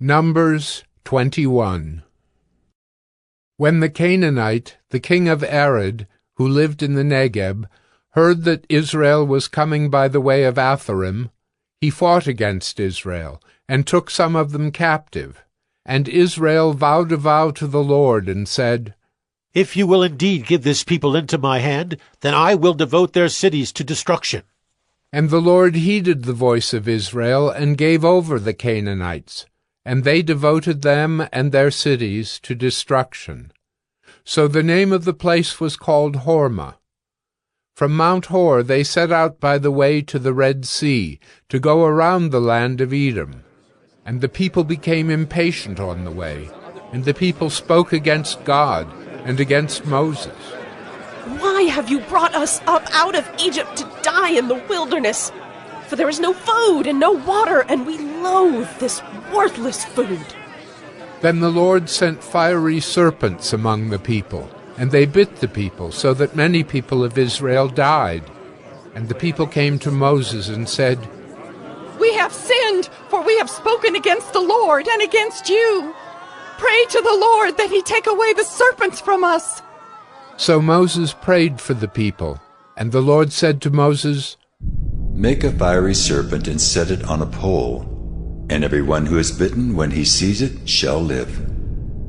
Numbers 21. When the Canaanite, the king of Arad, who lived in the Negeb, heard that Israel was coming by the way of Atharim, he fought against Israel, and took some of them captive. And Israel vowed a vow to the Lord, and said, If you will indeed give this people into my hand, then I will devote their cities to destruction. And the Lord heeded the voice of Israel, and gave over the Canaanites, and they devoted them and their cities to destruction. So the name of the place was called Hormah. From Mount Hor they set out by the way to the Red Sea, to go around the land of Edom. And the people became impatient on the way, and the people spoke against God and against Moses. Why have you brought us up out of Egypt to die in the wilderness? For there is no food and no water, and we loathe this worthless food. Then the Lord sent fiery serpents among the people, and they bit the people, so that many people of Israel died. And the people came to Moses and said, We have sinned, for we have spoken against the Lord and against you. Pray to the Lord that he take away the serpents from us. So Moses prayed for the people, and the Lord said to Moses, Make a fiery serpent and set it on a pole, and everyone who is bitten when he sees it shall live.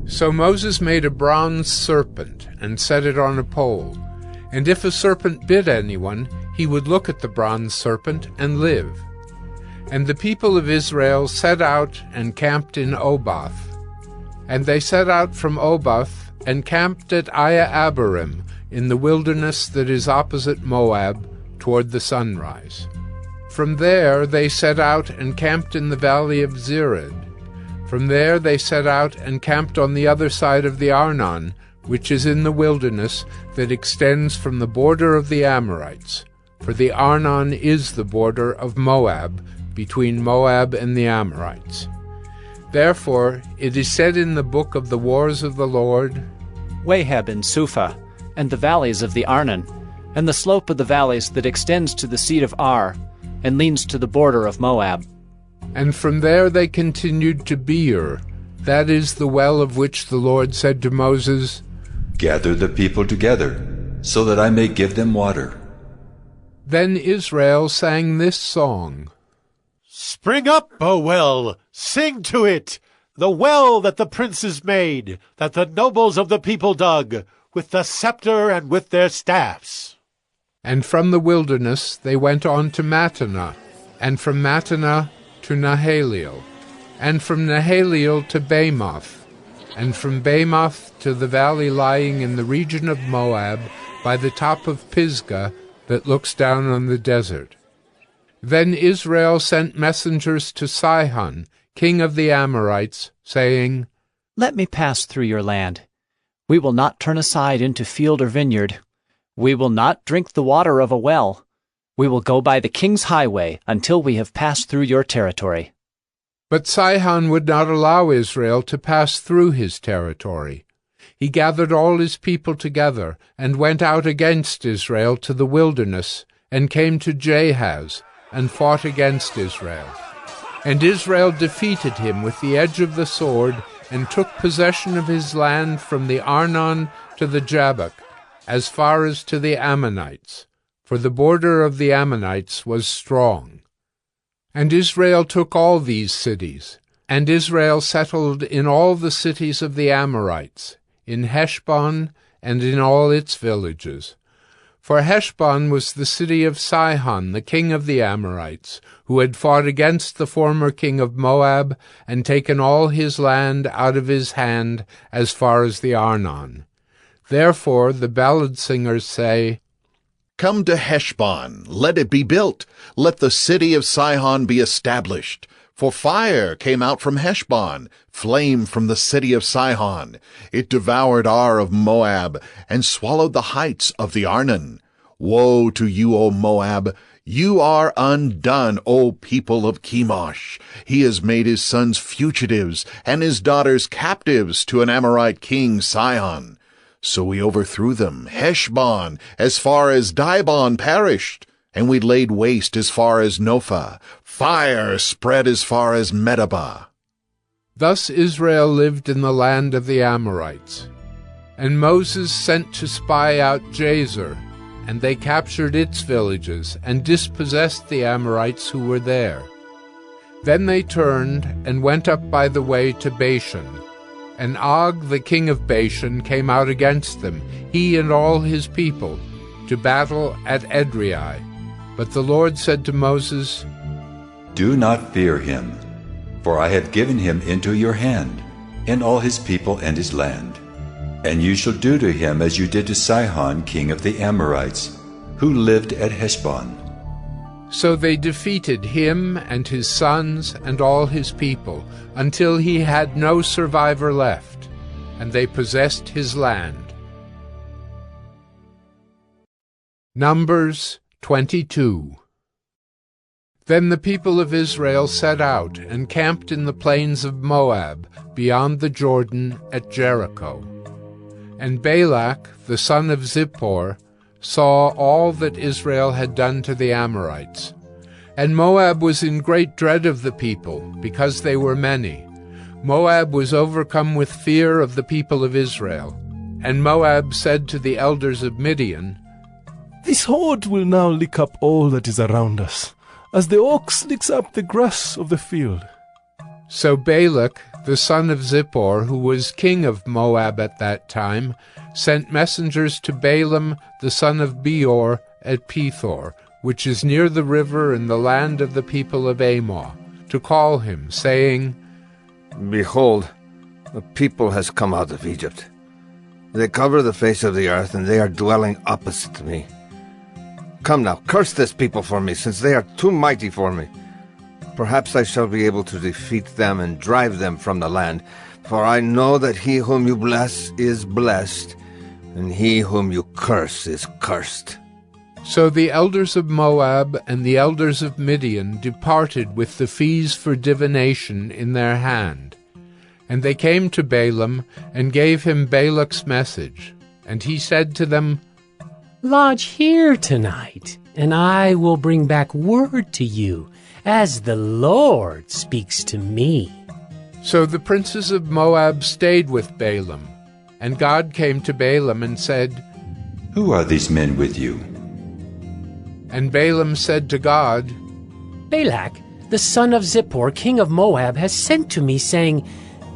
So Moses made a bronze serpent and set it on a pole, and if a serpent bit anyone, he would look at the bronze serpent and live. And the people of Israel set out and camped in Oboth. And they set out from Oboth and camped at Abarim in the wilderness that is opposite Moab toward the sunrise. From there they set out and camped in the valley of Zered. From there they set out and camped on the other side of the Arnon, which is in the wilderness that extends from the border of the Amorites. For the Arnon is the border of Moab, between Moab and the Amorites. Therefore it is said in the book of the wars of the Lord, Wahab and Suphah, and the valleys of the Arnon, and the slope of the valleys that extends to the seat of Ar, and leans to the border of Moab. And from there they continued to Beer, that is the well of which the Lord said to Moses, Gather the people together, so that I may give them water. Then Israel sang this song, Spring up, O well, sing to it, the well that the princes made, that the nobles of the people dug, with the scepter and with their staffs. And from the wilderness they went on to Mattanah, and from Mattanah to Nahaliel, and from Nahaliel to Bamoth, and from Bamoth to the valley lying in the region of Moab, by the top of Pisgah that looks down on the desert. Then Israel sent messengers to Sihon, king of the Amorites, saying, Let me pass through your land. We will not turn aside into field or vineyard. We will not drink the water of a well. We will go by the king's highway until we have passed through your territory. But Sihon would not allow Israel to pass through his territory. He gathered all his people together, and went out against Israel to the wilderness, and came to Jahaz, and fought against Israel. And Israel defeated him with the edge of the sword, and took possession of his land from the Arnon to the Jabbok, as far as to the Ammonites, for the border of the Ammonites was strong. And Israel took all these cities, and Israel settled in all the cities of the Amorites, in Heshbon and in all its villages. For Heshbon was the city of Sihon, the king of the Amorites, who had fought against the former king of Moab, and taken all his land out of his hand as far as the Arnon. Therefore the ballad singers say, Come to Heshbon, let it be built, let the city of Sihon be established. For fire came out from Heshbon, flame from the city of Sihon. It devoured Ar of Moab, and swallowed the heights of the Arnon. Woe to you, O Moab! You are undone, O people of Chemosh. He has made his sons fugitives, and his daughters captives to an Amorite king, Sihon. So we overthrew them. Heshbon, as far as Dibon, perished, and we laid waste as far as Nophah. Fire spread as far as Medeba. Thus Israel lived in the land of the Amorites. And Moses sent to spy out Jazer, and they captured its villages and dispossessed the Amorites who were there. Then they turned and went up by the way to Bashan. And Og the king of Bashan came out against them, he and all his people, to battle at Edrei. But the Lord said to Moses, Do not fear him, for I have given him into your hand, and all his people and his land. And you shall do to him as you did to Sihon king of the Amorites, who lived at Heshbon. So they defeated him and his sons and all his people, until he had no survivor left, and they possessed his land. Numbers 22. Then the people of Israel set out and camped in the plains of Moab, beyond the Jordan at Jericho. And Balak, the son of Zippor, saw all that Israel had done to the Amorites. And Moab was in great dread of the people, because they were many. Moab was overcome with fear of the people of Israel. And Moab said to the elders of Midian, This horde will now lick up all that is around us, as the ox licks up the grass of the field. So Balak, the son of Zippor, who was king of Moab at that time, sent messengers to Balaam, the son of Beor, at Pethor, which is near the river in the land of the people of Ammon, to call him, saying, Behold, a people has come out of Egypt. They cover the face of the earth, and they are dwelling opposite to me. Come now, curse this people for me, since they are too mighty for me. Perhaps I shall be able to defeat them and drive them from the land, for I know that he whom you bless is blessed, and he whom you curse is cursed. So the elders of Moab and the elders of Midian departed with the fees for divination in their hand. And they came to Balaam and gave him Balak's message. And he said to them, Lodge here tonight, and I will bring back word to you, as the Lord speaks to me. So the princes of Moab stayed with Balaam. And God came to Balaam and said, Who are these men with you? And Balaam said to God, Balak, the son of Zippor, king of Moab, has sent to me, saying,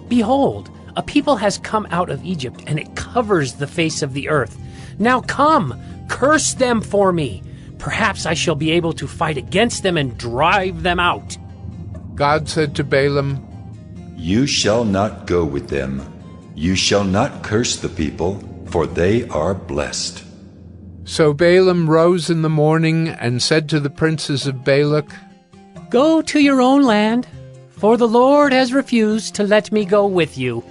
Behold, a people has come out of Egypt, and it covers the face of the earth. Now come, curse them for me. Perhaps I shall be able to fight against them and drive them out. God said to Balaam, You shall not go with them. You shall not curse the people, for they are blessed. So Balaam rose in the morning and said to the princes of Balak, Go to your own land, for the Lord has refused to let me go with you.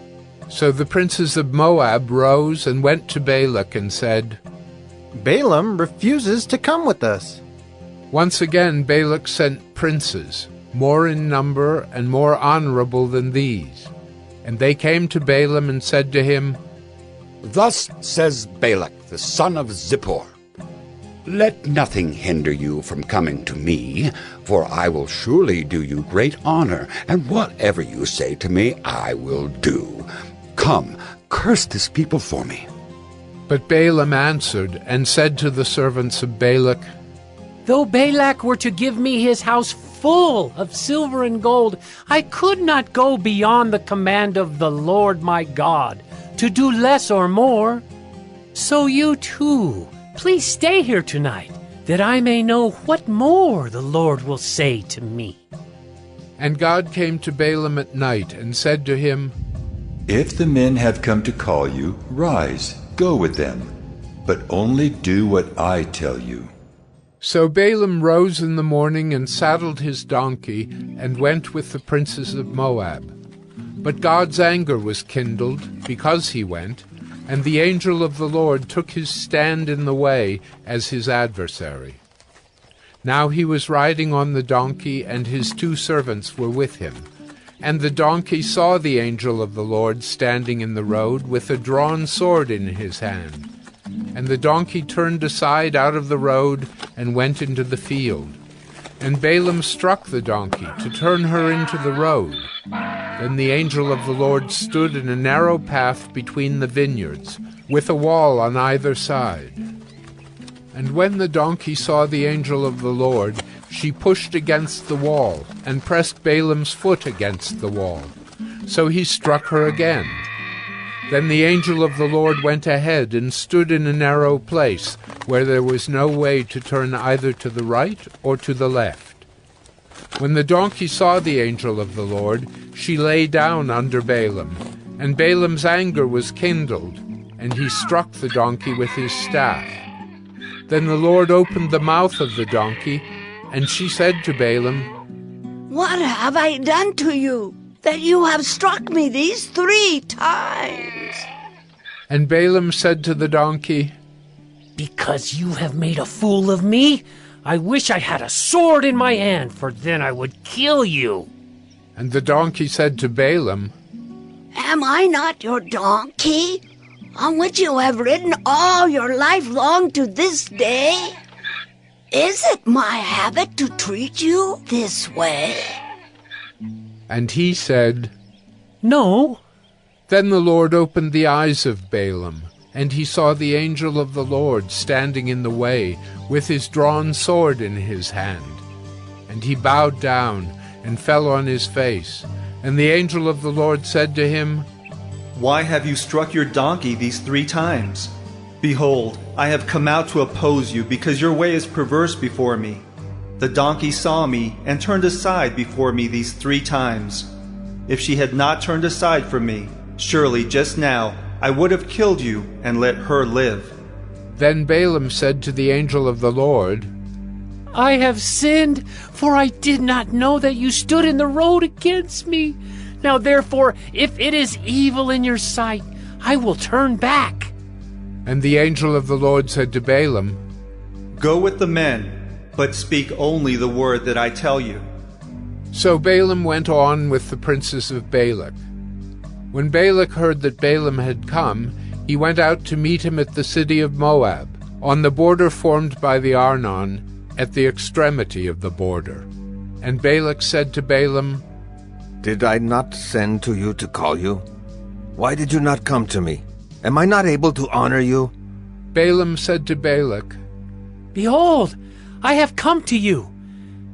So the princes of Moab rose and went to Balak and said, Balaam refuses to come with us. Once again Balak sent princes, more in number and more honorable than these. And they came to Balaam and said to him, Thus says Balak, the son of Zippor, Let nothing hinder you from coming to me, for I will surely do you great honor, and whatever you say to me I will do. Come, curse this people for me. But Balaam answered and said to the servants of Balak, Though Balak were to give me his house full of silver and gold, I could not go beyond the command of the Lord my God, to do less or more. So you too, please stay here tonight, that I may know what more the Lord will say to me. And God came to Balaam at night and said to him, If the men have come to call you, rise, go with them, but only do what I tell you. So Balaam rose in the morning and saddled his donkey and went with the princes of Moab. But God's anger was kindled because he went, and the angel of the Lord took his stand in the way as his adversary. Now he was riding on the donkey, and his 2 servants were with him. And the donkey saw the angel of the Lord standing in the road with a drawn sword in his hand. And the donkey turned aside out of the road and went into the field. And Balaam struck the donkey to turn her into the road. Then the angel of the Lord stood in a narrow path between the vineyards, with a wall on either side. And when the donkey saw the angel of the Lord, she pushed against the wall, and pressed Balaam's foot against the wall. So he struck her again. Then the angel of the Lord went ahead and stood in a narrow place, where there was no way to turn either to the right or to the left. When the donkey saw the angel of the Lord, she lay down under Balaam, and Balaam's anger was kindled, and he struck the donkey with his staff. Then the Lord opened the mouth of the donkey, and she said to Balaam, "What have I done to you, that you have struck me these 3 times? And Balaam said to the donkey, Because you have made a fool of me, I wish I had a sword in my hand, for then I would kill you. And the donkey said to Balaam, Am I not your donkey, on which you have ridden all your life long to this day? Is it my habit to treat you this way?" And he said, No. Then the Lord opened the eyes of Balaam, and he saw the angel of the Lord standing in the way, with his drawn sword in his hand. And he bowed down and fell on his face. And the angel of the Lord said to him, "Why have you struck your donkey these 3 times? Behold, I have come out to oppose you, because your way is perverse before me. The donkey saw me and turned aside before me these 3 times. If she had not turned aside from me, surely just now I would have killed you and let her live." Then Balaam said to the angel of the Lord, I have sinned, for I did not know that you stood in the road against me. Now therefore, if it is evil in your sight, I will turn back. And the angel of the Lord said to Balaam, "Go with the men, but speak only the word that I tell you." So Balaam went on with the princes of Balak. When Balak heard that Balaam had come, he went out to meet him at the city of Moab, on the border formed by the Arnon, at the extremity of the border. And Balak said to Balaam, Did I not send to you to call you? Why did you not come to me? Am I not able to honor you? Balaam said to Balak, Behold, I have come to you.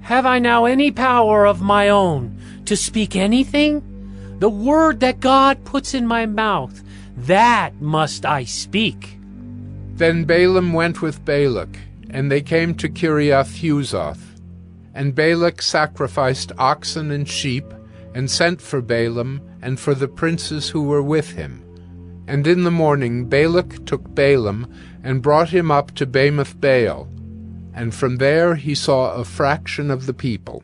Have I now any power of my own to speak anything? The word that God puts in my mouth, that must I speak. Then Balaam went with Balak, and they came to Kiriath-Huzoth. And Balak sacrificed oxen and sheep, and sent for Balaam and for the princes who were with him. And in the morning Balak took Balaam, and brought him up to Bamoth Baal, and from there he saw a fraction of the people.